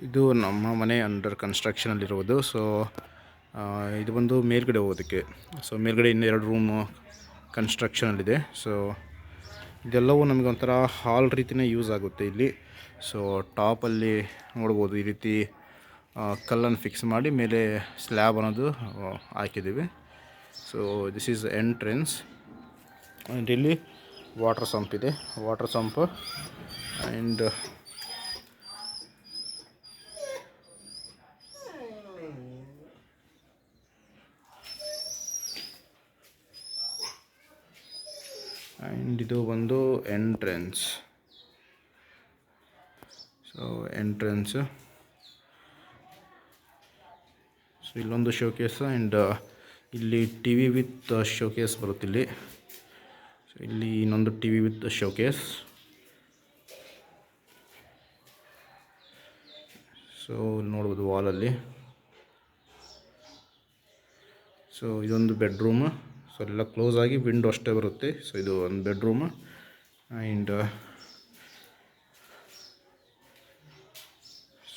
ಇದು ನಮ್ಮ ಮನೆ ಅಂಡರ್ ಕನ್ಸ್ಟ್ರಕ್ಷನಲ್ಲಿರುವುದು. ಸೊ ಇದು ಬಂದು ಮೇಲ್ಗಡೆ ಹೋಗೋದಕ್ಕೆ. ಸೊ ಮೇಲ್ಗಡೆ ಇನ್ನೂ 2 ರೂಮು ಕನ್ಸ್ಟ್ರಕ್ಷನಲ್ಲಿದೆ. ಸೊ ಇದೆಲ್ಲವೂ ನಮಗೆ ಒಂಥರ ಹಾಲ್ ರೀತಿಯೇ ಯೂಸ್ ಆಗುತ್ತೆ ಇಲ್ಲಿ. ಸೊ ಟಾಪಲ್ಲಿ ನೋಡ್ಬೋದು ಈ ರೀತಿ ಕಲ್ಲನ್ನು ಫಿಕ್ಸ್ ಮಾಡಿ ಮೇಲೆ ಸ್ಲ್ಯಾಬ್ ಅನ್ನೋದು ಹಾಕಿದ್ದೀವಿ. So this is entrance. And ಇಲ್ಲಿ ವಾಟರ್ ಸಂಪ್ ಇದೆ. ವಾಟರ್ ಸಂಪ್ ಆ್ಯಂಡ್ ಇದು ಒಂದು ಎಂಟ್ರೆನ್ಸ್. So entrance. ಸೊ ಇಲ್ಲೊಂದು ಶೋಕೇಸ್ ಆ್ಯಂಡ್ ಇಲ್ಲಿ ಟಿ ವಿ ವಿತ್ ಶೋಕೇಸ್ ಬರುತ್ತೆ ಇಲ್ಲಿ. ಸೊ ಇಲ್ಲಿ ಇನ್ನೊಂದು T V with showcase. So ನೋಡ್ಬೋದು ವಾಲಲ್ಲಿ. ಸೊ ಇದೊಂದು ಬೆಡ್ರೂಮ್. ಸೊ ಎಲ್ಲ ಕ್ಲೋಸ್ ಆಗಿ ವಿಂಡೋ ಅಷ್ಟೇ ಬರುತ್ತೆ. ಸೊ ಇದು ಒಂದು ಬೆಡ್ರೂಮ್. ಆ್ಯಂಡ್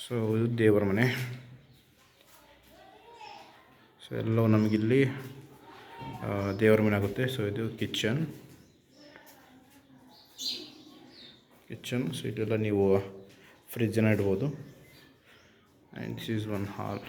ಸೊ ಇದು ದೇವರ ಮನೆ. ಸೊ ಎಲ್ಲವೂ ನಮಗಿಲ್ಲಿ ದೇವರ ಮನೆ ಆಗುತ್ತೆ. ಸೊ ಇದು ಕಿಚನ್. ಸೊ ಇದೆಲ್ಲ ನೀವು ಫ್ರಿಜ್ಜನ್ನು ಇಡ್ಬೋದು. And this is one hall.